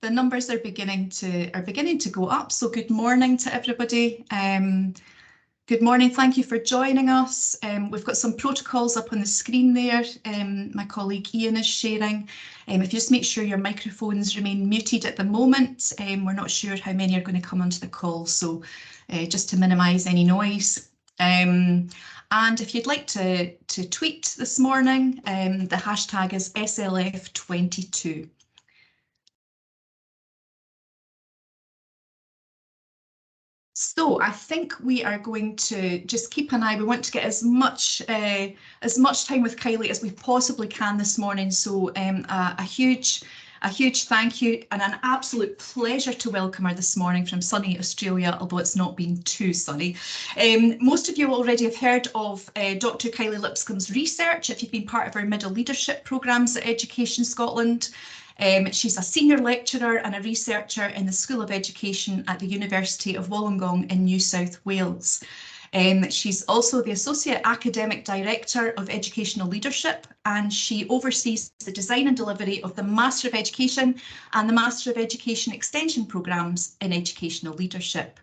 the numbers are beginning to go up. So good morning to everybody. Good morning. Thank you for joining us. We've got some protocols up on the screen there. My colleague Ian is sharing. If you just make sure your microphones remain muted at the moment, we're not sure how many are going to come onto the call, so just to minimise any noise. And if you'd like to tweet this morning, the hashtag is SLF22. So I think we are going to just keep an eye. We want to get as much time with Kylie as we possibly can this morning. So a huge thank you and an absolute pleasure to welcome her this morning from sunny Australia, although it's not been too sunny. Most of you already have heard of Dr Kylie Lipscombe's research if you've been part of our Middle Leadership programmes at Education Scotland. She's a senior lecturer and a researcher in the School of Education at the University of Wollongong in New South Wales. She's also the Associate Academic Director of Educational Leadership, and she oversees the design and delivery of the Master of Education and the Master of Education Extension programmes in Educational Leadership.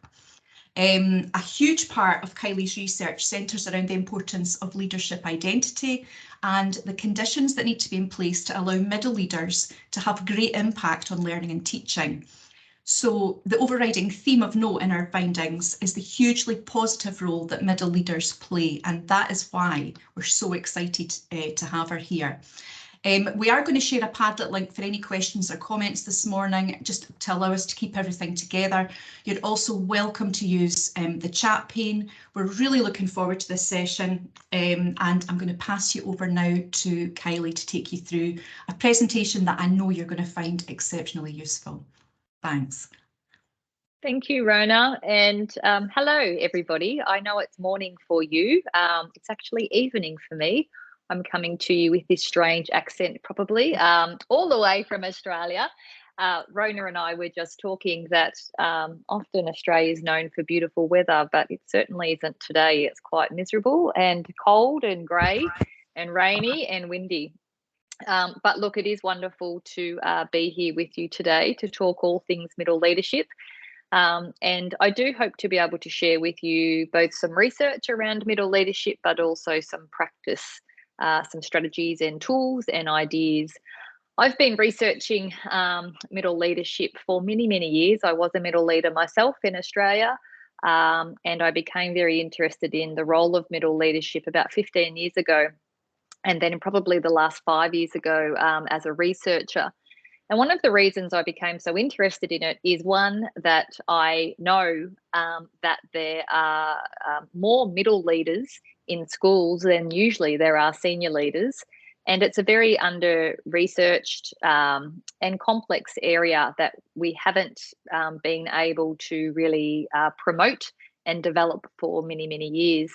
A huge part of Kylie's research centres around the importance of leadership identity and the conditions that need to be in place to allow middle leaders to have great impact on learning and teaching. So the overriding theme of note in our findings is the hugely positive role that middle leaders play, and that is why we're so excited to have her here. We are going to share a Padlet link for any questions or comments this morning, just to allow us to keep everything together. You're also welcome to use the chat pane. We're really looking forward to this session, and I'm going to pass you over now to Kylie to take you through a presentation that I know you're going to find exceptionally useful. Thanks. Thank you, Rona, and hello everybody. I know it's morning for you. It's actually evening for me. I'm coming to you with this strange accent probably, all the way from Australia. Rona and I were just talking that often Australia is known for beautiful weather, but it certainly isn't today. It's quite miserable and cold and grey and rainy and windy. But look, it is wonderful to be here with you today to talk all things middle leadership. And I do hope to be able to share with you both some research around middle leadership, but also some practice, some strategies and tools and ideas. I've been researching middle leadership for many, many years. I was a middle leader myself in Australia, and I became very interested in the role of middle leadership about 15 years ago, and then probably the last 5 years ago as a researcher. And one of the reasons I became so interested in it is one that I know that there are more middle leaders in schools than usually there are senior leaders. And it's a very under-researched and complex area that we haven't been able to really promote and develop for many, many years.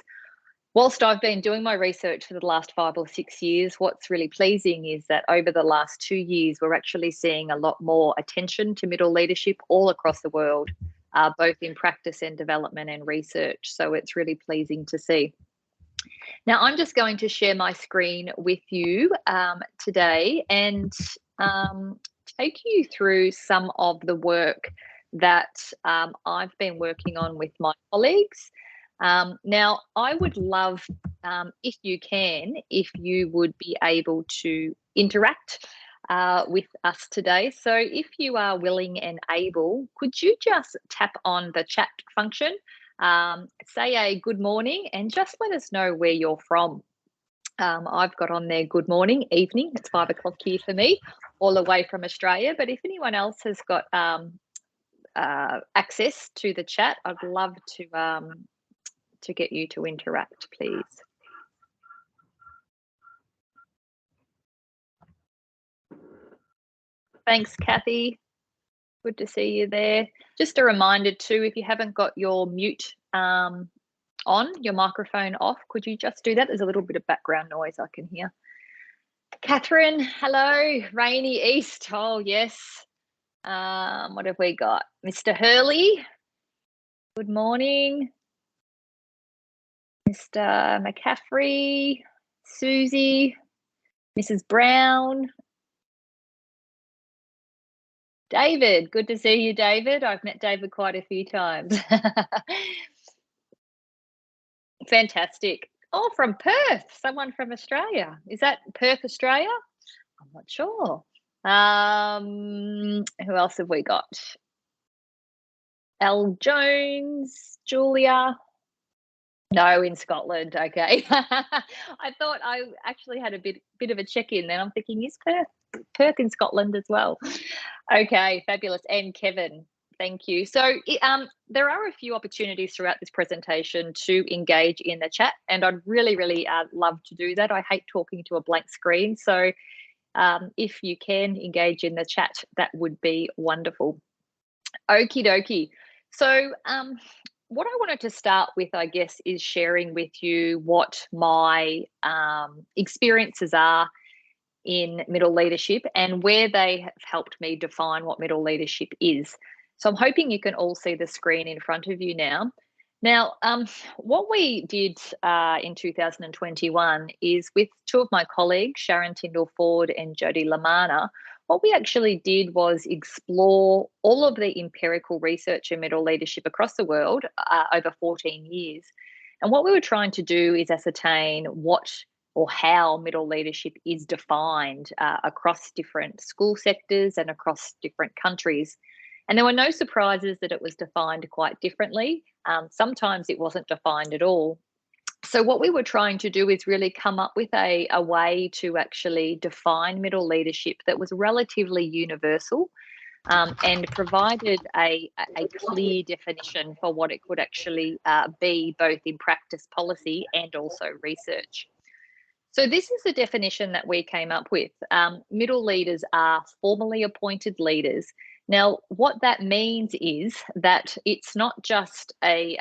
Whilst I've been doing my research for the last 5 or 6 years, what's really pleasing is that over the last 2 years, we're actually seeing a lot more attention to middle leadership all across the world, both in practice and development and research. So it's really pleasing to see. Now, I'm just going to share my screen with you today and take you through some of the work that I've been working on with my colleagues. Now, I would love, if you would be able to interact with us today. So if you are willing and able, could you just tap on the chat function, say a good morning, and just let us know where you're from. I've got on there good morning, evening. It's 5 o'clock here for me, all the way from Australia. But if anyone else has got access to the chat, I'd love to get you to interact, please. Thanks, Kathy. Good to see you there. Just a reminder too, if you haven't got your mute on, your microphone off, could you just do that? There's a little bit of background noise I can hear. Catherine, hello. Rainy East. Oh, yes. What have we got? Mr. Hurley. Good morning. Mr. McCaffrey, Susie, Mrs. Brown, David, good to see you, David. I've met David quite a few times. Fantastic. Oh, from Perth, someone from Australia. Is that Perth, Australia? I'm not sure. Who else have we got? L. Jones, Julia. No, in Scotland. Okay. I thought I actually had a bit of a check-in. Then I'm thinking, is Perth in Scotland as well? Okay, fabulous. And Kevin, thank you. So there are a few opportunities throughout this presentation to engage in the chat, and I'd really, really love to do that. I hate talking to a blank screen. So if you can engage in the chat, that would be wonderful. Okie dokie. So what I wanted to start with, I guess, is sharing with you what my experiences are in middle leadership and where they have helped me define what middle leadership is. So I'm hoping you can all see the screen in front of you now. Now, what we did in 2021 is with two of my colleagues, Sharon Tyndall Ford and Jodie Lamana, what we actually did was explore all of the empirical research in middle leadership across the world over 14 years. And what we were trying to do is ascertain what or how middle leadership is defined across different school sectors and across different countries. And there were no surprises that it was defined quite differently. Sometimes it wasn't defined at all. So what we were trying to do is really come up with a way to actually define middle leadership that was relatively universal and provided a clear definition for what it could actually be, both in practice policy and also research. So this is the definition that we came up with. Middle leaders are formally appointed leaders. Now, what that means is that it's not just a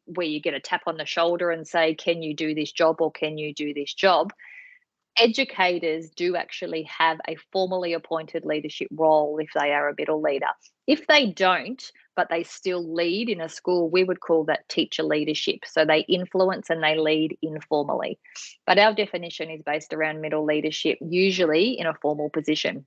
where you get a tap on the shoulder and say, can you do this job or can you do this job? Educators do actually have a formally appointed leadership role if they are a middle leader. If they don't, but they still lead in a school, we would call that teacher leadership. So they influence and they lead informally. But our definition is based around middle leadership, usually in a formal position.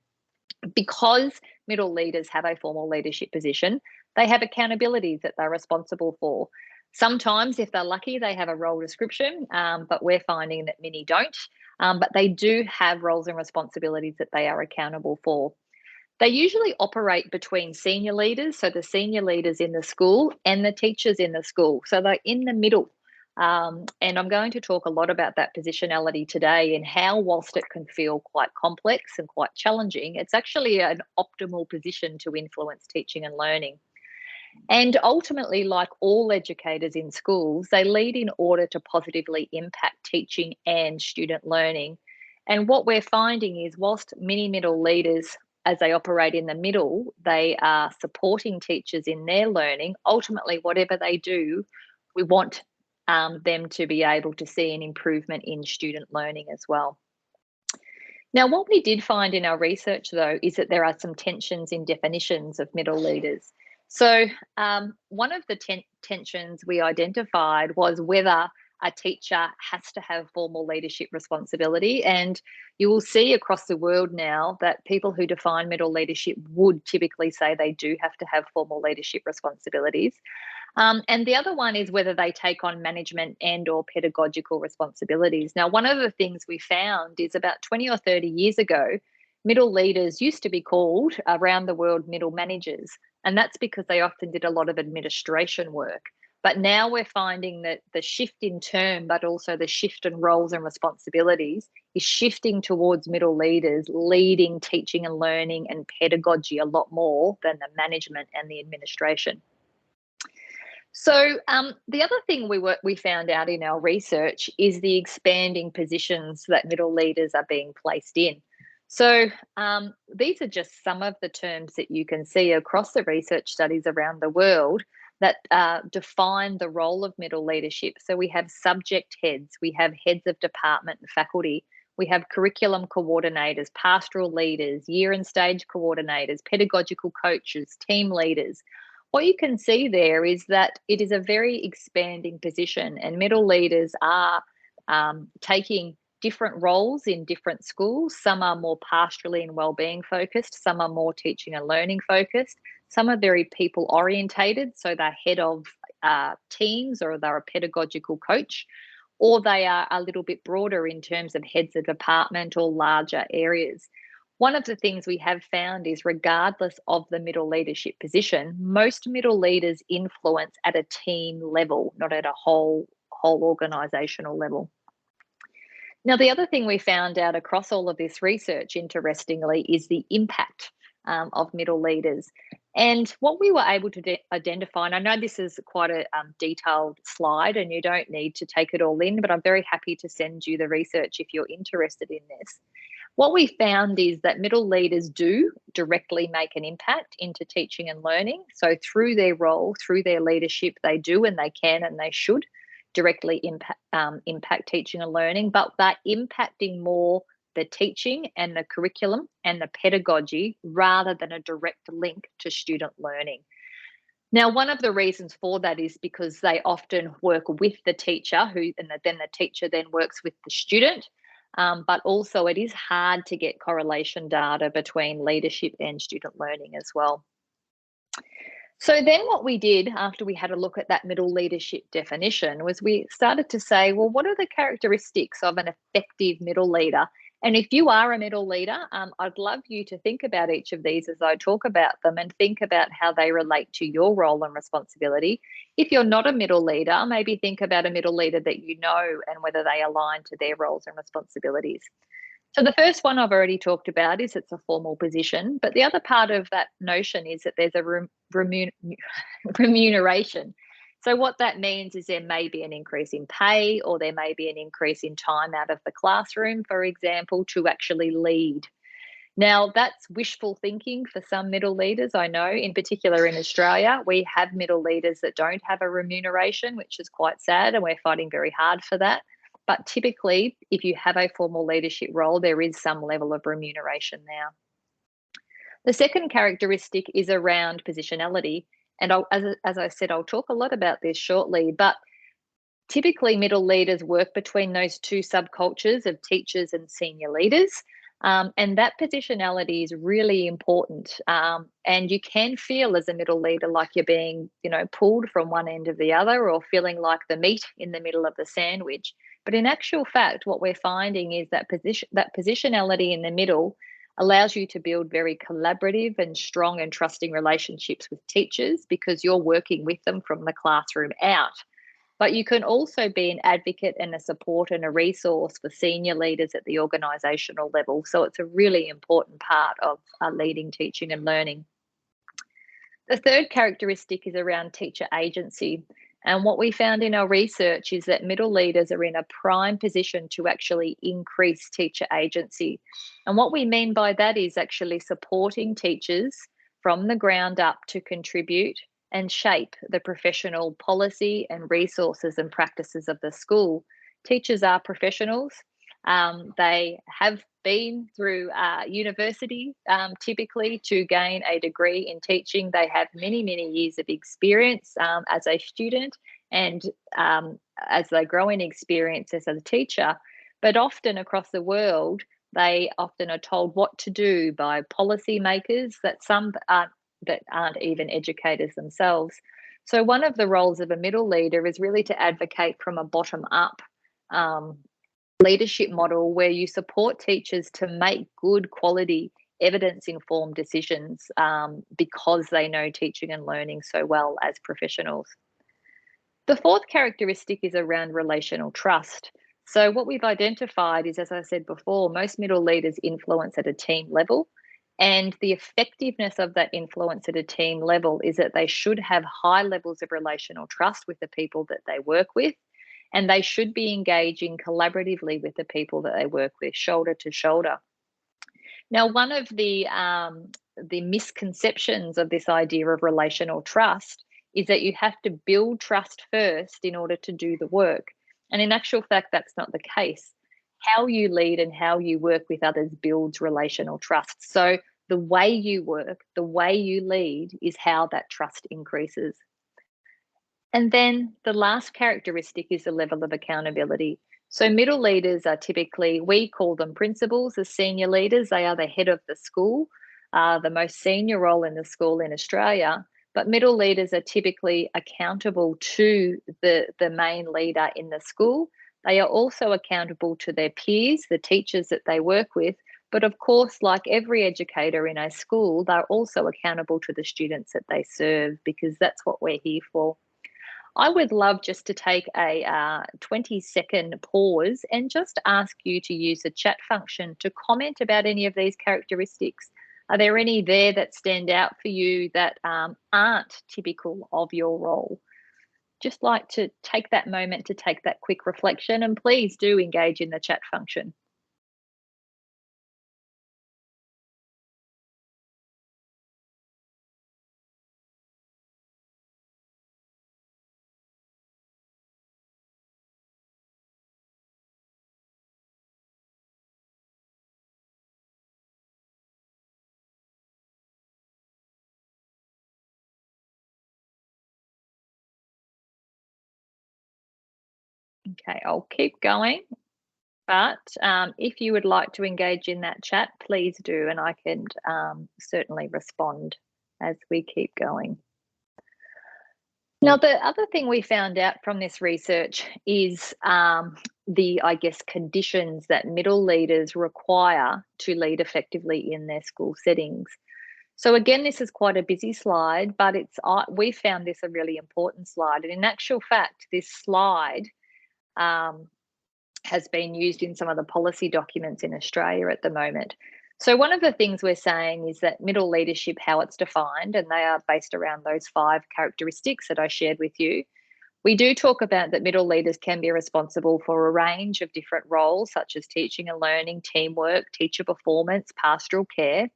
Because middle leaders have a formal leadership position, they have accountabilities that they're responsible for. Sometimes, if they're lucky, they have a role description, but we're finding that many don't. But they do have roles and responsibilities that they are accountable for. They usually operate between senior leaders, so the senior leaders in the school and the teachers in the school. So they're in the middle. And I'm going to talk a lot about that positionality today and how, whilst it can feel quite complex and quite challenging, it's actually an optimal position to influence teaching and learning. And ultimately, like all educators in schools, they lead in order to positively impact teaching and student learning. And what we're finding is, whilst many middle leaders, as they operate in the middle, they are supporting teachers in their learning, ultimately, whatever they do, we want them to be able to see an improvement in student learning as well. Now, what we did find in our research, though, is that there are some tensions in definitions of middle leaders. So one of the tensions we identified was whether a teacher has to have formal leadership responsibility. And you will see across the world now that people who define middle leadership would typically say they do have to have formal leadership responsibilities. And the other one is whether they take on management and or pedagogical responsibilities. Now, one of the things we found is about 20 or 30 years ago, middle leaders used to be called around the world middle managers. And that's because they often did a lot of administration work. But now we're finding that the shift in term, but also the shift in roles and responsibilities is shifting towards middle leaders leading teaching and learning and pedagogy a lot more than the management and the administration. So the other thing we found out in our research is the expanding positions that middle leaders are being placed in. So these are just some of the terms that you can see across the research studies around the world that define the role of middle leadership. So we have subject heads, we have heads of department and faculty, we have curriculum coordinators, pastoral leaders, year and stage coordinators, pedagogical coaches, team leaders. What you can see there is that it is a very expanding position, and middle leaders are taking different roles in different schools. Some are more pastorally and wellbeing focused. Some are more teaching and learning focused. Some are very people orientated. So they're head of teams, or they're a pedagogical coach, or they are a little bit broader in terms of heads of department or larger areas. One of the things we have found is, regardless of the middle leadership position, most middle leaders influence at a team level, not at a whole organisational level. Now, the other thing we found out across all of this research, interestingly, is the impact of middle leaders. And what we were able to identify, and I know this is quite a detailed slide and you don't need to take it all in, but I'm very happy to send you the research if you're interested in this. What we found is that middle leaders do directly make an impact into teaching and learning. So through their role, through their leadership, they do and they can and they should directly impact teaching and learning, but they're impacting more the teaching and the curriculum and the pedagogy rather than a direct link to student learning. Now, one of the reasons for that is because they often work with the teacher, and then the teacher then works with the student. But also it is hard to get correlation data between leadership and student learning as well. So then what we did after we had a look at that middle leadership definition was we started to say, well, what are the characteristics of an effective middle leader? And if you are a middle leader, I'd love you to think about each of these as I talk about them and think about how they relate to your role and responsibility. If you're not a middle leader, maybe think about a middle leader that you know and whether they align to their roles and responsibilities. So the first one I've already talked about is it's a formal position, but the other part of that notion is that there's a remuneration. So what that means is there may be an increase in pay, or there may be an increase in time out of the classroom, for example, to actually lead. Now, that's wishful thinking for some middle leaders. I know, in particular in Australia, we have middle leaders that don't have a remuneration, which is quite sad, and we're fighting very hard for that. But typically, if you have a formal leadership role, there is some level of remuneration now. The second characteristic is around positionality. And as I said, I'll talk a lot about this shortly, but typically middle leaders work between those two subcultures of teachers and senior leaders. And that positionality is really important. And you can feel as a middle leader like you're being, pulled from one end of the other, or feeling like the meat in the middle of the sandwich. But in actual fact, what we're finding is that positionality in the middle allows you to build very collaborative and strong and trusting relationships with teachers, because you're working with them from the classroom out. But you can also be an advocate and a support and a resource for senior leaders at the organisational level. So it's a really important part of leading, teaching and learning. The third characteristic is around teacher agency. And what we found in our research is that middle leaders are in a prime position to actually increase teacher agency. And what we mean by that is actually supporting teachers from the ground up to contribute and shape the professional policy and resources and practices of the school. Teachers are professionals. They have been through university typically to gain a degree in teaching. They have many, many years of experience as a student, and as they grow in experience as a teacher. But often across the world, they often are told what to do by policy makers that aren't even educators themselves. So one of the roles of a middle leader is really to advocate from a bottom-up leadership model, where you support teachers to make good quality evidence-informed decisions because they know teaching and learning so well as professionals. The fourth characteristic is around relational trust. So what we've identified is, as I said before, most middle leaders influence at a team level, and the effectiveness of that influence at a team level is that they should have high levels of relational trust with the people that they work with, and they should be engaging collaboratively with the people that they work with, shoulder to shoulder. Now, one of the misconceptions of this idea of relational trust is that you have to build trust first in order to do the work. And in actual fact, that's not the case. How you lead and how you work with others builds relational trust. So the way you work, the way you lead is how that trust increases. And then the last characteristic is the level of accountability. So middle leaders are typically, we call them principals, as senior leaders. They are the head of the school, the most senior role in the school in Australia. But middle leaders are typically accountable to the main leader in the school. They are also accountable to their peers, the teachers that they work with. But of course, like every educator in a school, they're also accountable to the students that they serve, because that's what we're here for. I would love just to take a 20-second pause and just ask you to use the chat function to comment about any of these characteristics. Are there any there that stand out for you that aren't typical of your role? Just like to take that moment to take that quick reflection, and please do engage in the chat function. Okay, I'll keep going. But if you would like to engage in that chat, please do, and I can certainly respond as we keep going. Now, the other thing we found out from this research is I guess, conditions that middle leaders require to lead effectively in their school settings. So again, this is quite a busy slide, but we found this a really important slide. And in actual fact, this slide has been used in some of the policy documents in Australia at the moment. So one of the things we're saying is that middle leadership, how it's defined, and they are based around those 5 characteristics that I shared with you. We do talk about that middle leaders can be responsible for a range of different roles, such as teaching and learning, teamwork, teacher performance, pastoral care.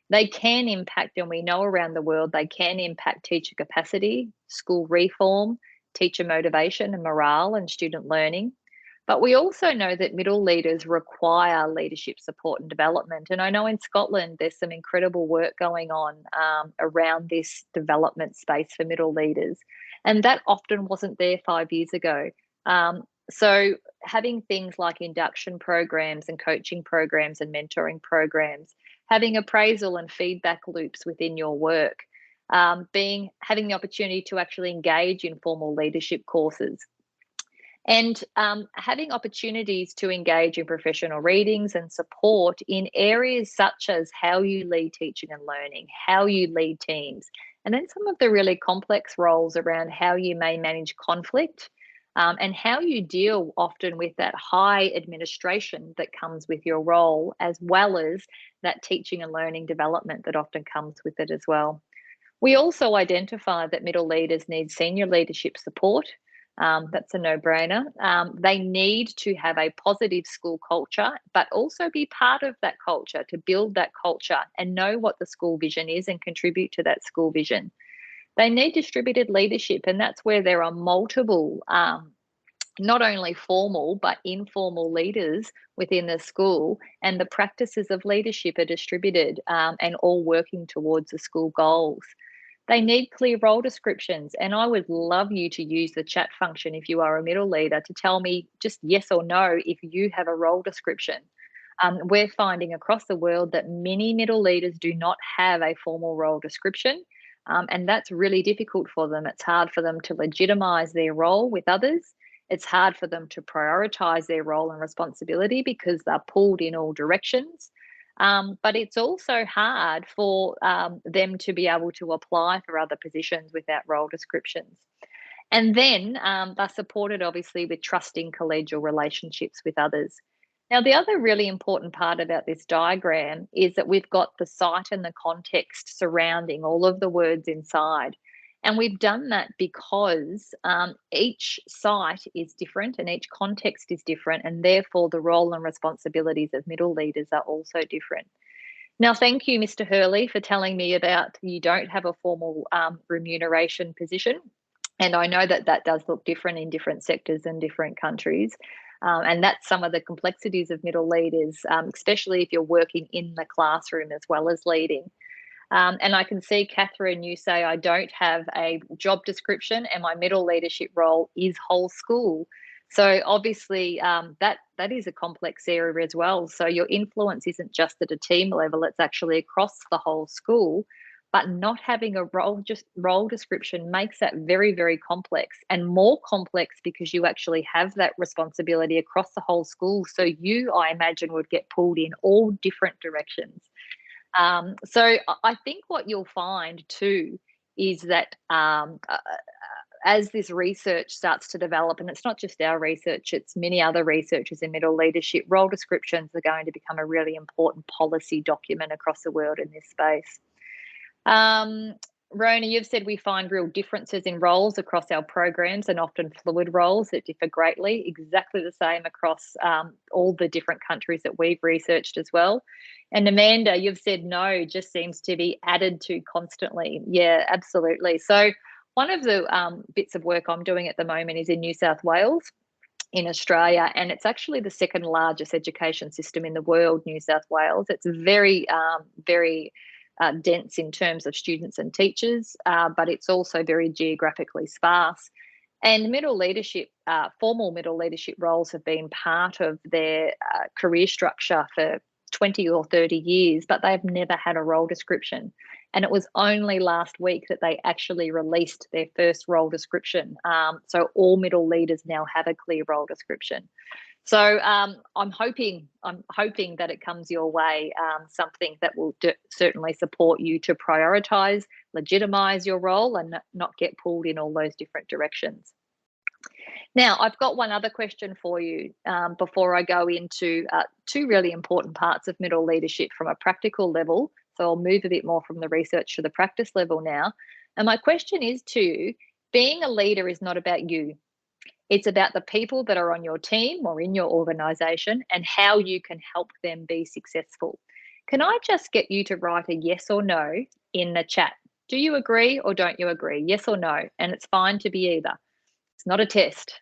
They can impact, and we know around the world, they can impact teacher capacity, school reform, teacher motivation and morale, and student learning. But we also know that middle leaders require leadership support and development. And I know in Scotland, there's some incredible work going on around this development space for middle leaders. And that often wasn't there 5 years ago. So having things like induction programs and coaching programs and mentoring programs, having appraisal and feedback loops within your work, having the opportunity to actually engage in formal leadership courses, and having opportunities to engage in professional readings and support in areas such as how you lead teaching and learning, how you lead teams, and then some of the really complex roles around how you may manage conflict, and how you deal often with that high administration that comes with your role, as well as that teaching and learning development that often comes with it as well. We also identify that middle leaders need senior leadership support. That's a no-brainer. They need to have a positive school culture, but also be part of that culture, to build that culture and know what the school vision is and contribute to that school vision. They need distributed leadership, and that's where there are multiple, not only formal but informal leaders within the school, and the practices of leadership are distributed and all working towards the school goals. They need clear role descriptions, and I would love you to use the chat function if you are a middle leader to tell me just yes or no if you have a role description. We're finding across the world that many middle leaders do not have a formal role description, and that's really difficult for them. It's hard for them to legitimise their role with others. It's hard for them to prioritise their role and responsibility because they're pulled in all directions. But it's also hard for them to be able to apply for other positions without role descriptions. And then they're supported, obviously, with trusting collegial relationships with others. Now, the other really important part about this diagram is that we've got the site and the context surrounding all of the words inside. And we've done that because each site is different and each context is different, and therefore the role and responsibilities of middle leaders are also different. Now, thank you, Mr. Hurley, for telling me about you don't have a formal remuneration position. And I know that that does look different in different sectors and different countries. And that's some of the complexities of middle leaders, especially if you're working in the classroom as well as leading. And I can see, Catherine, you say, I don't have a job description and my middle leadership role is whole school. So obviously that is a complex area as well. So your influence isn't just at a team level, it's actually across the whole school. But not having a role description makes that very, very complex, and more complex because you actually have that responsibility across the whole school. So you, I imagine, would get pulled in all different directions. So I think what you'll find too is that as this research starts to develop, and it's not just our research, it's many other researchers in middle leadership, role descriptions are going to become a really important policy document across the world in this space. Rona, you've said we find real differences in roles across our programs, and often fluid roles that differ greatly. Exactly the same across all the different countries that we've researched as well. And Amanda, you've said no, just seems to be added to constantly. Yeah, absolutely. So one of the bits of work I'm doing at the moment is in New South Wales in Australia, and it's actually the second largest education system in the world, New South Wales. It's very, very dense in terms of students and teachers, but it's also very geographically sparse. And middle leadership, formal middle leadership roles have been part of their career structure for 20 or 30 years, but they've never had a role description. And it was only last week that they actually released their first role description. So all middle leaders now have a clear role description. So I'm hoping that it comes your way, something that will certainly support you to prioritise, legitimise your role, and not get pulled in all those different directions. Now, I've got one other question for you before I go into two really important parts of middle leadership from a practical level. So I'll move a bit more from the research to the practice level now. And my question is being a leader is not about you. It's about the people that are on your team or in your organisation and how you can help them be successful. Can I just get you to write a yes or no in the chat? Do you agree or don't you agree? Yes or no? And it's fine to be either. It's not a test.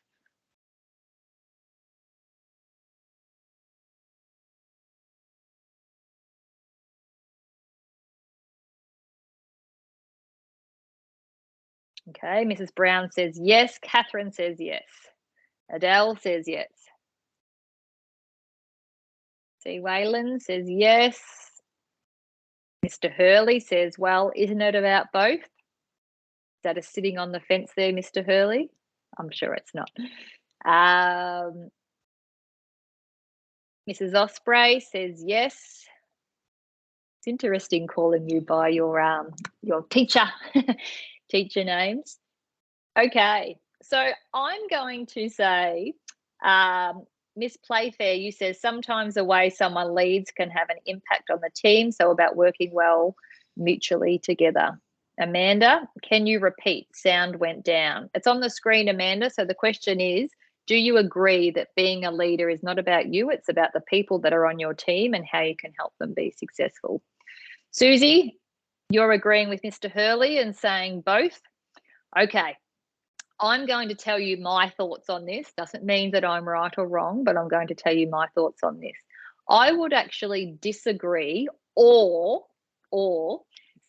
Okay, Mrs. Brown says yes. Catherine says yes. Adele says yes. C. Whalen says yes. Mr. Hurley says, well, isn't it about both? Is that a sitting on the fence there, Mr. Hurley? I'm sure it's not. Mrs. Osprey says yes. It's interesting calling you by your teacher teacher names. Okay, so I'm going to say, Miss Playfair, you says sometimes the way someone leads can have an impact on the team, so about working well mutually together. Amanda, can you repeat? Sound went down. It's on the screen, Amanda. So the question is, do you agree that being a leader is not about you? It's about the people that are on your team and how you can help them be successful. Susie, you're agreeing with Mr. Hurley and saying both. Okay, I'm going to tell you my thoughts on this. Doesn't mean that I'm right or wrong, but I'm going to tell you my thoughts on this. I would actually disagree or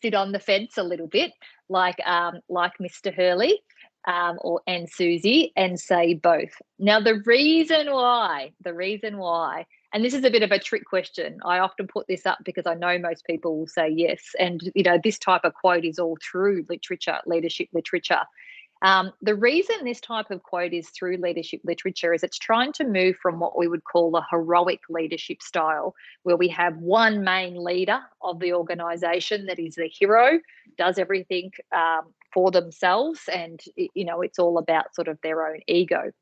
sit on the fence a little bit, like Mr. Hurley and Susie, and say both. Now, the reason why, and this is a bit of a trick question. I often put this up because I know most people will say yes. And, this type of quote is all through literature, leadership literature. The reason this type of quote is through leadership literature is it's trying to move from what we would call a heroic leadership style, where we have one main leader of the organisation that is the hero, does everything for themselves, and it's all about sort of their own ego.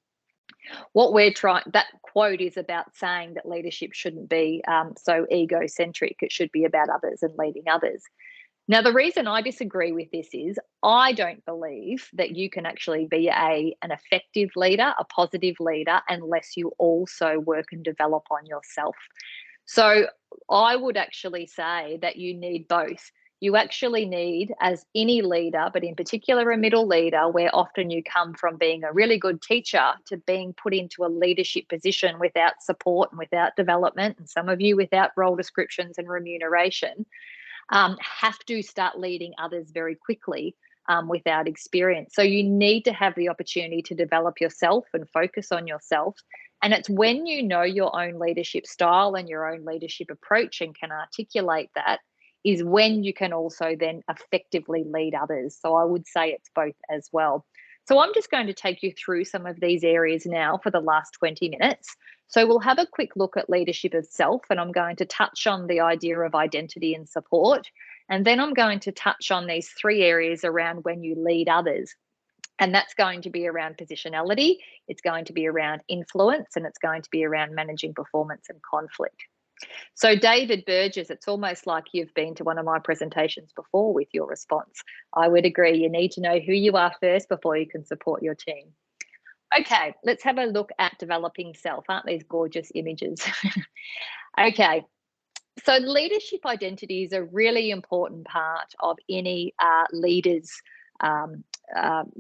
That quote is about saying that leadership shouldn't be so egocentric. It should be about others and leading others. Now, the reason I disagree with this is I don't believe that you can actually be an effective leader, a positive leader, unless you also work and develop on yourself. So I would actually say that you need both. You actually need, as any leader, but in particular a middle leader, where often you come from being a really good teacher to being put into a leadership position without support and without development, and some of you without role descriptions and remuneration. Have to start leading others very quickly without experience. So you need to have the opportunity to develop yourself and focus on yourself. And it's when you know your own leadership style and your own leadership approach and can articulate that, is when you can also then effectively lead others. So I would say it's both as well. So I'm just going to take you through some of these areas now for the last 20 minutes. So we'll have a quick look at leadership itself, and I'm going to touch on the idea of identity and support. And then I'm going to touch on these 3 areas around when you lead others. And that's going to be around positionality, it's going to be around influence, and it's going to be around managing performance and conflict. So David Burgess, it's almost like you've been to one of my presentations before with your response. I would agree. You need to know who you are first before you can support your team. Okay, let's have a look at developing self. Aren't these gorgeous images? Okay, so leadership identity is a really important part of any leader's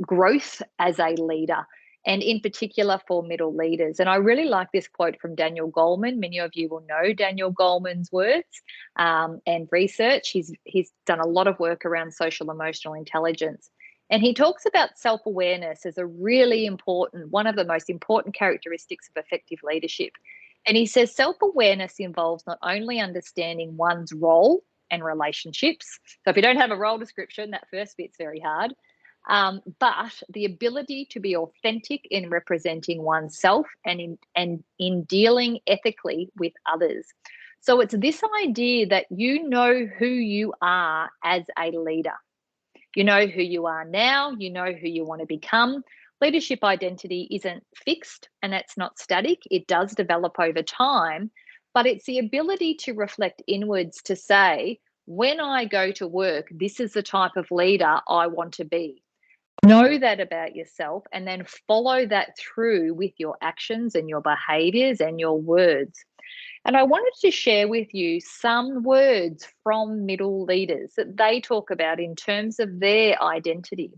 growth as a leader, and in particular for middle leaders. And I really like this quote from Daniel Goleman. Many of you will know Daniel Goleman's words and research. He's done a lot of work around social emotional intelligence. And he talks about self-awareness as a really important, one of the most important characteristics of effective leadership. And he says self-awareness involves not only understanding one's role and relationships. So if you don't have a role description, that first bit's very hard. But the ability to be authentic in representing oneself and in dealing ethically with others. So it's this idea that you know who you are as a leader. You know who you are now, you know who you want to become. Leadership identity isn't fixed and it's not static. It does develop over time, but it's the ability to reflect inwards to say, when I go to work, this is the type of leader I want to be. Know that about yourself and then follow that through with your actions and your behaviors and your words. And I wanted to share with you some words from middle leaders that they talk about in terms of their identity.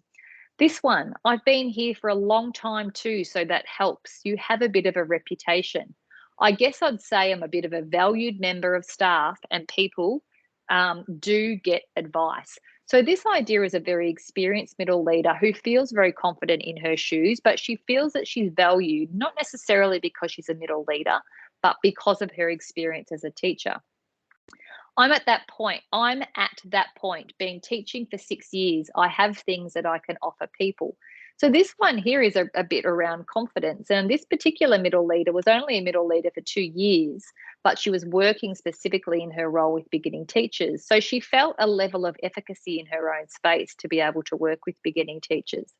This one, I've been here for a long time too, so that helps. You have a bit of a reputation. I guess I'd say I'm a bit of a valued member of staff and people do get advice. So this idea is a very experienced middle leader who feels very confident in her shoes, but she feels that she's valued, not necessarily because she's a middle leader, but because of her experience as a teacher. I'm at that point, being teaching for 6 years. I have things that I can offer people. So this one here is a bit around confidence. And this particular middle leader was only a middle leader for 2 years, but she was working specifically in her role with beginning teachers. So she felt a level of efficacy in her own space to be able to work with beginning teachers.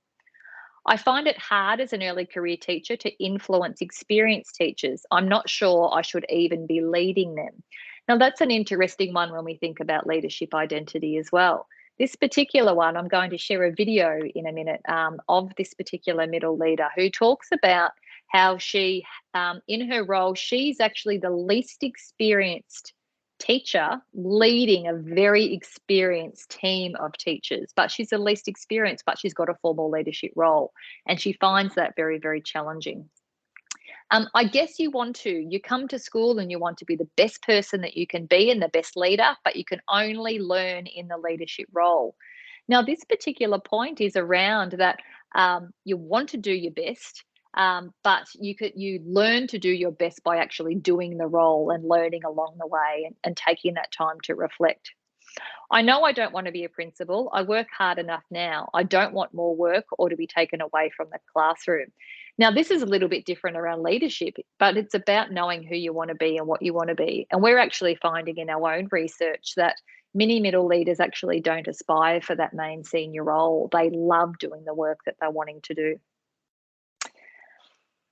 I find it hard as an early career teacher to influence experienced teachers. I'm not sure I should even be leading them. Now, that's an interesting one when we think about leadership identity as well. This particular one, I'm going to share a video in a minute of this particular middle leader who talks about how she, in her role, she's actually the least experienced teacher leading a very experienced team of teachers, but she's the least experienced, but she's got a formal leadership role, and she finds that very, very challenging. I guess you come to school and you want to be the best person that you can be and the best leader, but you can only learn in the leadership role. Now, this particular point is around that you want to do your best, but you learn to do your best by actually doing the role and learning along the way and taking that time to reflect. I know I don't want to be a principal. I work hard enough now. I don't want more work or to be taken away from the classroom. Now, this is a little bit different around leadership, but it's about knowing who you want to be and what you want to be. And we're actually finding in our own research that many middle leaders actually don't aspire for that main senior role. They love doing the work that they're wanting to do.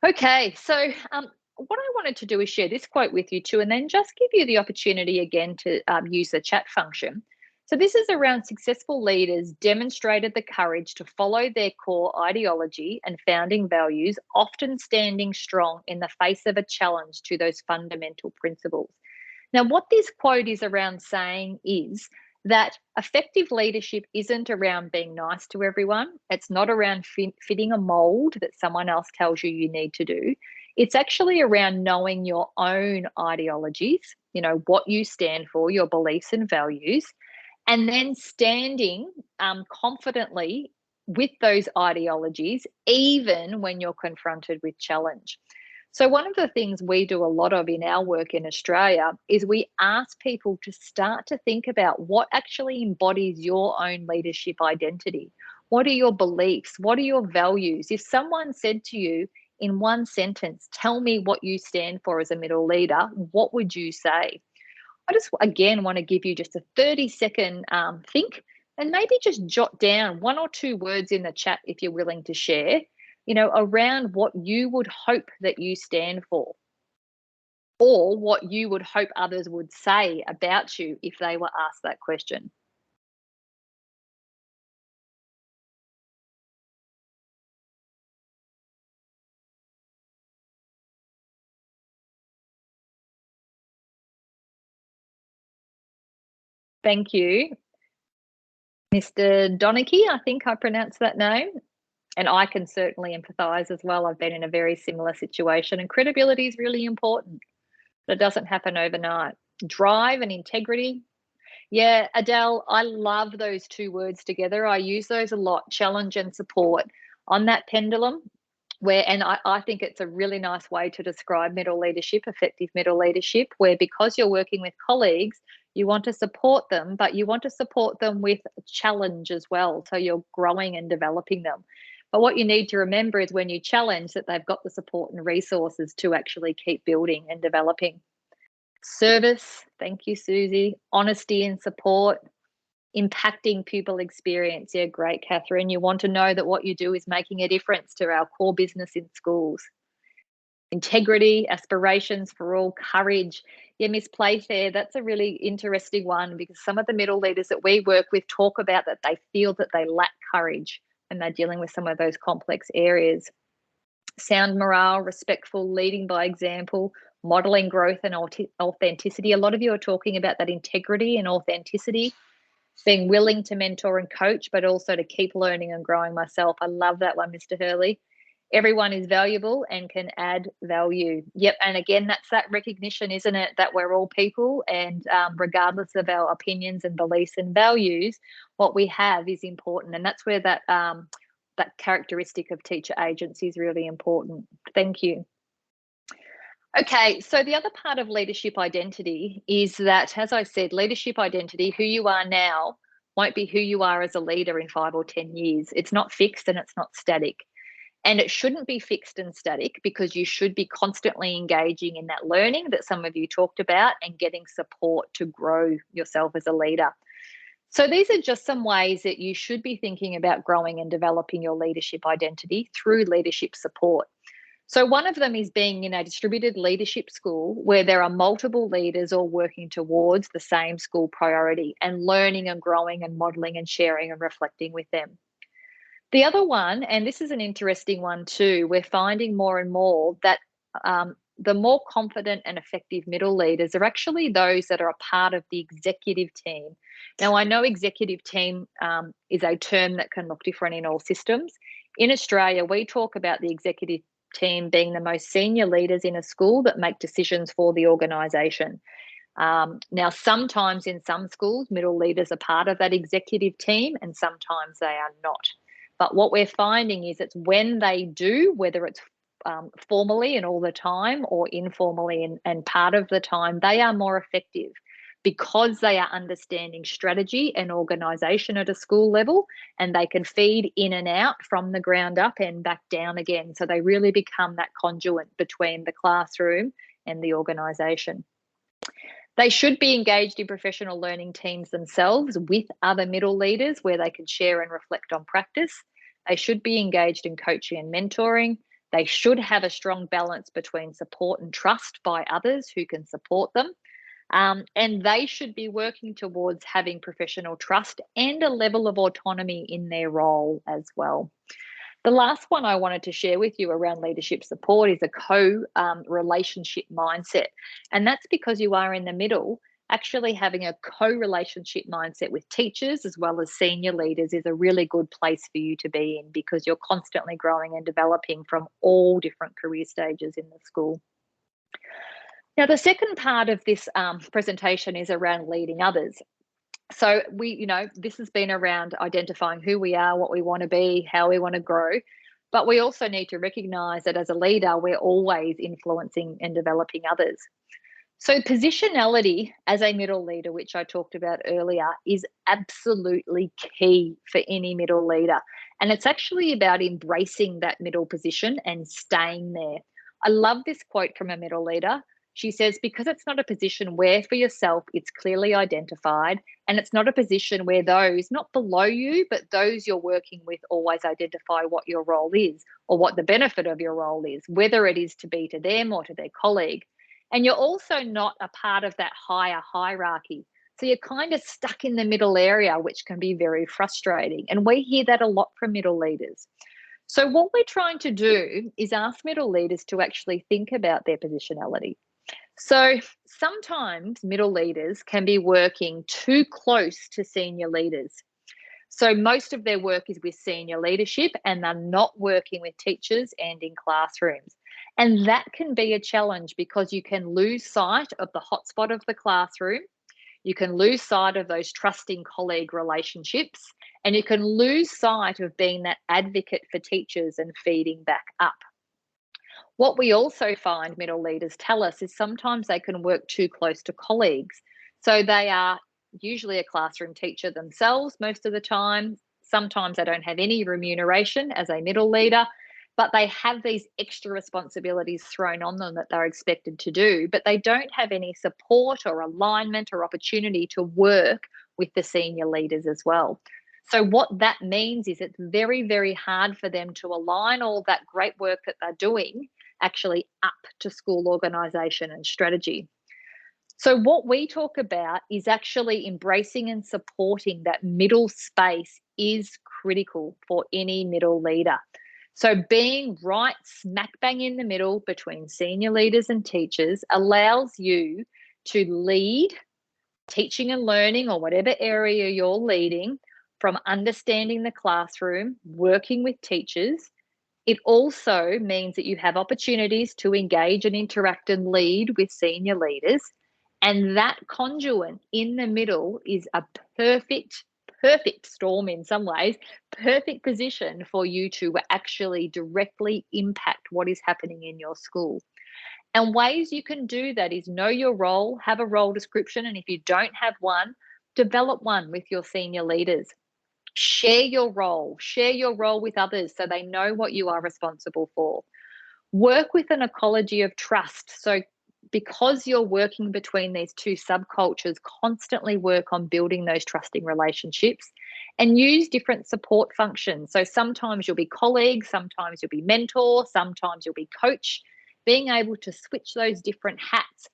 Okay, so what I wanted to do is share this quote with you too, and then just give you the opportunity again to use the chat function. So this is around successful leaders demonstrated the courage to follow their core ideology and founding values, often standing strong in the face of a challenge to those fundamental principles. Now, what this quote is around saying is that effective leadership isn't around being nice to everyone. It's not around fitting a mold that someone else tells you you need to do. It's actually around knowing your own ideologies, what you stand for, your beliefs and values, and then standing confidently with those ideologies, even when you're confronted with challenge. So one of the things we do a lot of in our work in Australia is we ask people to start to think about what actually embodies your own leadership identity. What are your beliefs? What are your values? If someone said to you in one sentence, tell me what you stand for as a middle leader, what would you say? I just, again, want to give you just a 30-second think, and maybe just jot down 1 or 2 words in the chat if you're willing to share, around what you would hope that you stand for, or what you would hope others would say about you if they were asked that question. Thank you. Mr. Donachie, I think I pronounced that name. And I can certainly empathise as well. I've been in a very similar situation, and credibility is really important, but it doesn't happen overnight. Drive and integrity. Yeah, Adele, I love those 2 words together. I use those a lot, challenge and support, on that pendulum. And I think it's a really nice way to describe middle leadership, effective middle leadership, where because you're working with colleagues, you want to support them, but you want to support them with challenge as well. So you're growing and developing them. But what you need to remember is when you challenge, that they've got the support and resources to actually keep building and developing. Service, thank you, Susie. Honesty and support. Impacting pupil experience. Yeah, great, Catherine. You want to know that what you do is making a difference to our core business in schools. Integrity, aspirations for all, courage. Yeah, Miss Playfair, that's a really interesting one, because some of the middle leaders that we work with talk about that they feel that they lack courage when they're dealing with some of those complex areas. Sound morale, respectful, leading by example, modeling growth and authenticity. A lot of you are talking about that integrity and authenticity. Being willing to mentor and coach, but also to keep learning and growing myself. I love that one, Mr. Hurley. Everyone is valuable and can add value. Yep, and again, that's that recognition, isn't it, that we're all people, and regardless of our opinions and beliefs and values, what we have is important, and that's where that that characteristic of teacher agency is really important. Thank you. Okay, so the other part of leadership identity is that, as I said, leadership identity, who you are now, won't be who you are as a leader in 5 or 10 years. It's not fixed and it's not static. And it shouldn't be fixed and static, because you should be constantly engaging in that learning that some of you talked about and getting support to grow yourself as a leader. So these are just some ways that you should be thinking about growing and developing your leadership identity through leadership support. So one of them is being in a distributed leadership school where there are multiple leaders all working towards the same school priority, and learning and growing and modelling and sharing and reflecting with them. The other one, and this is an interesting one too, we're finding more and more that the more confident and effective middle leaders are actually those that are a part of the executive team. Now, I know executive team is a term that can look different in all systems. In Australia, we talk about the executive team being the most senior leaders in a school that make decisions for the organisation. Now, sometimes in some schools, middle leaders are part of that executive team, and sometimes they are not. But what we're finding is it's when they do, whether it's formally and all the time, or informally and part of the time, they are more effective, because they are understanding strategy and organisation at a school level, and they can feed in and out from the ground up and back down again. So they really become that conduit between the classroom and the organisation. They should be engaged in professional learning teams themselves with other middle leaders where they can share and reflect on practice. They should be engaged in coaching and mentoring. They should have a strong balance between support and trust by others who can support them. And they should be working towards having professional trust and a level of autonomy in their role as well. The last one I wanted to share with you around leadership support is a co-relationship mindset. And that's because you are in the middle. Actually having a co-relationship mindset with teachers as well as senior leaders is a really good place for you to be in, because you're constantly growing and developing from all different career stages in the school. Now, the second part of this presentation is around leading others. So this has been around identifying who we are, what we want to be, how we want to grow. But we also need to recognize that as a leader, we're always influencing and developing others. So positionality as a middle leader, which I talked about earlier, is absolutely key for any middle leader. And it's actually about embracing that middle position and staying there. I love this quote from a middle leader. She says, because it's not a position where for yourself it's clearly identified, and it's not a position where those not below you, but those you're working with always identify what your role is or what the benefit of your role is, whether it is to be to them or to their colleague. And you're also not a part of that higher hierarchy. So you're kind of stuck in the middle area, which can be very frustrating. And we hear that a lot from middle leaders. So what we're trying to do is ask middle leaders to actually think about their positionality. So sometimes middle leaders can be working too close to senior leaders. So most of their work is with senior leadership, and they're not working with teachers and in classrooms. And that can be a challenge because you can lose sight of the hotspot of the classroom. You can lose sight of those trusting colleague relationships, and you can lose sight of being that advocate for teachers and feeding back up. What we also find middle leaders tell us is sometimes they can work too close to colleagues. So they are usually a classroom teacher themselves most of the time. Sometimes they don't have any remuneration as a middle leader, but they have these extra responsibilities thrown on them that they're expected to do, but they don't have any support or alignment or opportunity to work with the senior leaders as well. So what that means is it's very, very hard for them to align all that great work that they're doing actually up to school organisation and strategy. So what we talk about is actually embracing and supporting that middle space is critical for any middle leader. So being right smack bang in the middle between senior leaders and teachers allows you to lead teaching and learning, or whatever area you're leading, from understanding the classroom, working with teachers. It also means that you have opportunities to engage and interact and lead with senior leaders. And that conduit in the middle is a perfect storm in some ways, perfect position for you to actually directly impact what is happening in your school. And ways you can do that is know your role, have a role description. And if you don't have one, develop one with your senior leaders. Share your role with others so they know what you are responsible for. Work with an ecology of trust. So because you're working between these two subcultures, constantly work on building those trusting relationships and use different support functions. So sometimes you'll be colleagues, sometimes you'll be mentor, sometimes you'll be coach. Being able to switch those different hats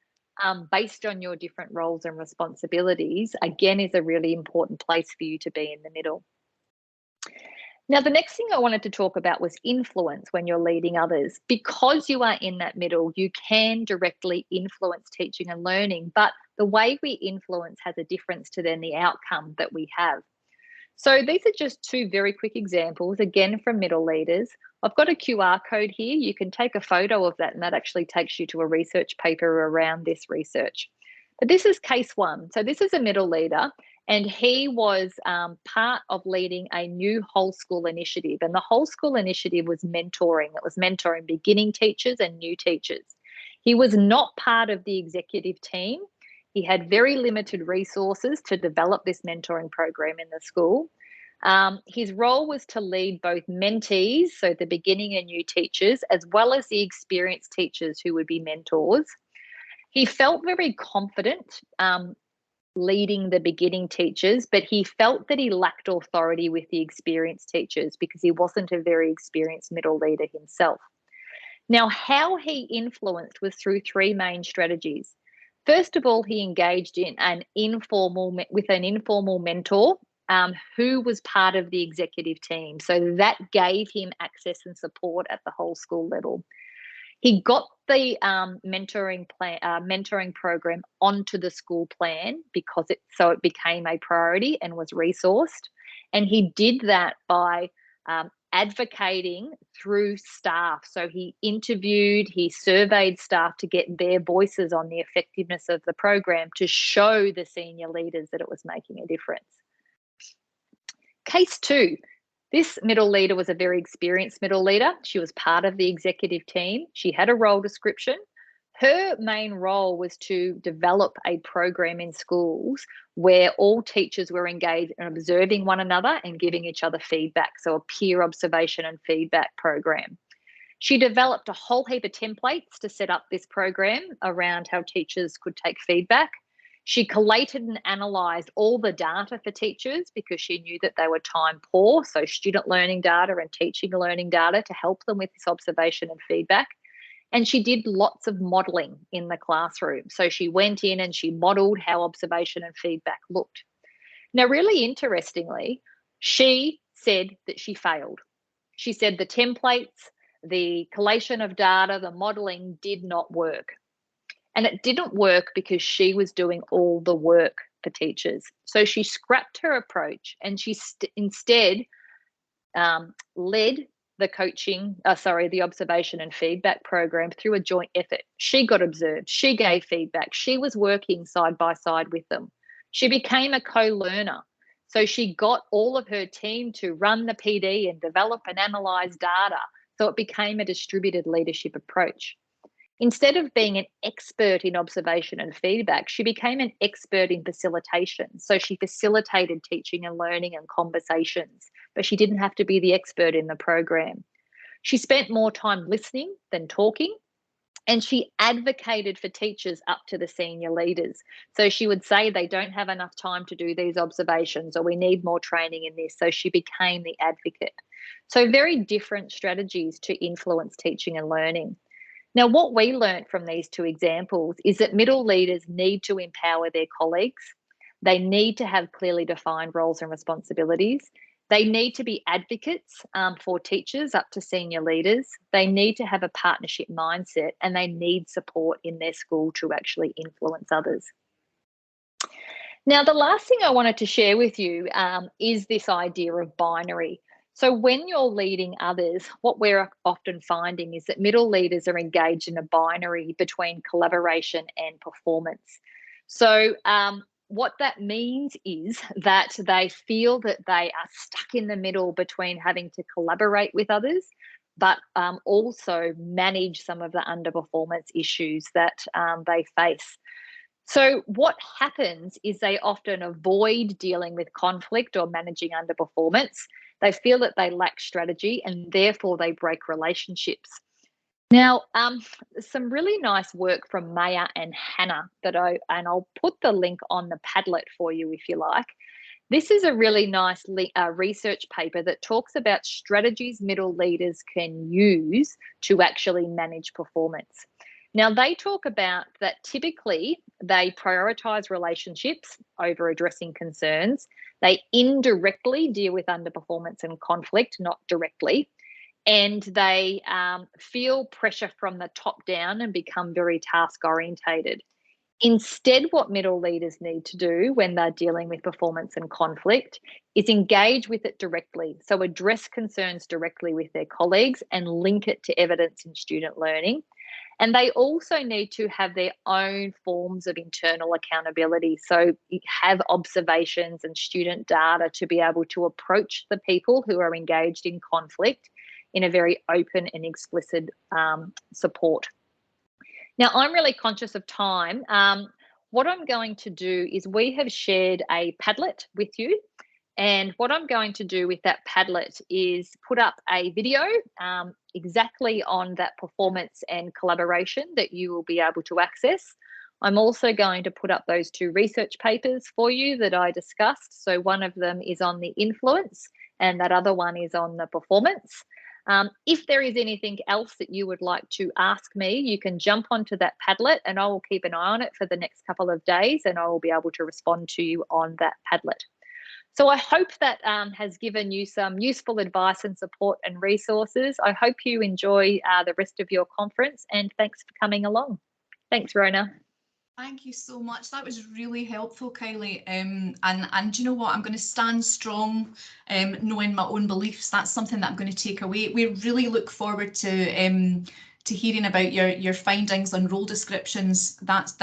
based on your different roles and responsibilities, again, is a really important place for you to be in the middle. Now, the next thing I wanted to talk about was influence when you're leading others. Because you are in that middle, you can directly influence teaching and learning, but the way we influence has a difference to then the outcome that we have. So these are just two very quick examples, again, from middle leaders. I've got a QR code here. You can take a photo of that, and that actually takes you to a research paper around this research. But this is case one. So this is a middle leader, and he was part of leading a new whole school initiative. And the whole school initiative was mentoring. It was mentoring beginning teachers and new teachers. He was not part of the executive team. He had very limited resources to develop this mentoring program in the school. His role was to lead both mentees, so the beginning and new teachers, as well as the experienced teachers who would be mentors. He felt very confident leading the beginning teachers, but he felt that he lacked authority with the experienced teachers because he wasn't a very experienced middle leader himself. Now, how he influenced was through three main strategies. First of all, he engaged in an informal mentor who was part of the executive team. So that gave him access and support at the whole school level. He got the mentoring program onto the school plan because it became a priority and was resourced. And he did that by advocating through staff. So he interviewed, he surveyed staff to get their voices on the effectiveness of the program to show the senior leaders that it was making a difference. Case 2. This middle leader was a very experienced middle leader. She was part of the executive team. She had a role description. Her main role was to develop a program in schools where all teachers were engaged in observing one another and giving each other feedback, so a peer observation and feedback program. She developed a whole heap of templates to set up this program around how teachers could take feedback. She collated and analysed all the data for teachers because she knew that they were time poor, so student learning data and teaching learning data to help them with this observation and feedback. And she did lots of modelling in the classroom. So she went in and she modelled how observation and feedback looked. Now, really interestingly, she said that she failed. She said the templates, the collation of data, the modelling did not work. And it didn't work because she was doing all the work for teachers. So she scrapped her approach and she instead led the observation and feedback program through a joint effort. She got observed, she gave feedback, she was working side by side with them. She became a co-learner. So she got all of her team to run the PD and develop and analyse data. So it became a distributed leadership approach. Instead of being an expert in observation and feedback, she became an expert in facilitation. So she facilitated teaching and learning and conversations, but she didn't have to be the expert in the program. She spent more time listening than talking, and she advocated for teachers up to the senior leaders. So she would say they don't have enough time to do these observations, or we need more training in this. So she became the advocate. So very different strategies to influence teaching and learning. Now, what we learned from these two examples is that middle leaders need to empower their colleagues. They need to have clearly defined roles and responsibilities. They need to be advocates for teachers up to senior leaders. They need to have a partnership mindset, and they need support in their school to actually influence others. Now, the last thing I wanted to share with you is this idea of binary. So when you're leading others, what we're often finding is that middle leaders are engaged in a binary between collaboration and performance. So what that means is that they feel that they are stuck in the middle between having to collaborate with others, but also manage some of the underperformance issues that they face. So what happens is they often avoid dealing with conflict or managing underperformance. They feel that they lack strategy, and therefore they break relationships. Now, some really nice work from Maya and Hannah I'll put the link on the Padlet for you if you like. This is a really nice research paper that talks about strategies middle leaders can use to actually manage performance. Now, they talk about that typically they prioritise relationships over addressing concerns. They indirectly deal with underperformance and conflict, not directly. And they feel pressure from the top down and become very task orientated. Instead, what middle leaders need to do when they're dealing with performance and conflict is engage with it directly. So address concerns directly with their colleagues and link it to evidence in student learning. And they also need to have their own forms of internal accountability. So have observations and student data to be able to approach the people who are engaged in conflict in a very open and explicit support. Now, I'm really conscious of time. What I'm going to do is we have shared a Padlet with you. And what I'm going to do with that Padlet is put up a video exactly on that performance and collaboration that you will be able to access. I'm also going to put up those two research papers for you that I discussed. So one of them is on the influence and that other one is on the performance. If there is anything else that you would like to ask me, you can jump onto that Padlet and I will keep an eye on it for the next couple of days and I will be able to respond to you on that Padlet. So I hope that has given you some useful advice and support and resources. I hope you enjoy the rest of your conference and thanks for coming along. Thanks, Rona. Thank you so much. That was really helpful, Kylie. And do you know what? I'm going to stand strong, knowing my own beliefs. That's something that I'm going to take away. We really look forward to hearing about your findings on role descriptions. That's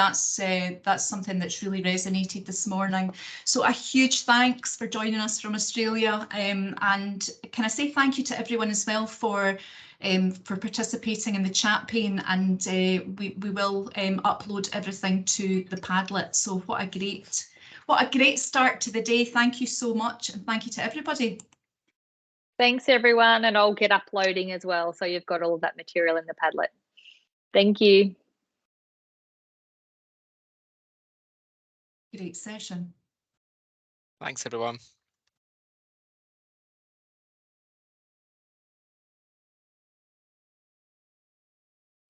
something that's really resonated this morning. So a huge thanks for joining us from Australia. And can I say thank you to everyone as well for participating in the chat pane, and we will upload everything to the Padlet. So what a great start to the day. Thank you so much, and thank you to everybody. Thanks everyone, and I'll get uploading as well, so you've got all of that material in the Padlet. Thank you. Great session. Thanks everyone.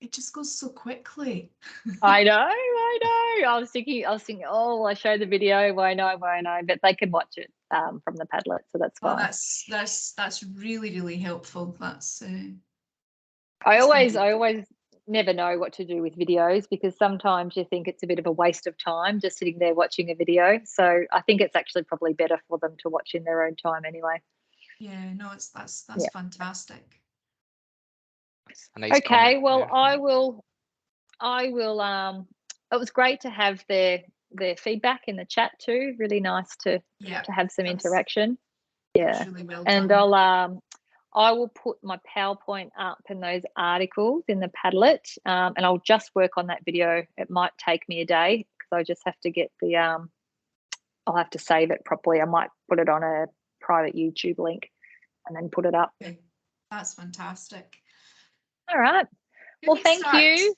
It just goes so quickly. I know. I was thinking, oh, I show the video, why not? But they can watch it from the Padlet, so that's fine. Oh, that's really helpful. That's I always never know what to do with videos, because sometimes you think it's a bit of a waste of time just sitting there watching a video. So I think it's actually probably better for them to watch in their own time anyway. Yeah, no, that's Yeah. fantastic. Okay, well, yeah. I will it was great to have their feedback in the chat too. Really nice to have some interaction. Yeah. Really well and done. I will put my PowerPoint up and those articles in the Padlet, and I'll just work on that video. It might take me a day because I just have to get the I'll have to save it properly. I might put it on a private YouTube link and then put it up. Okay. That's fantastic. All right. Well, thank you.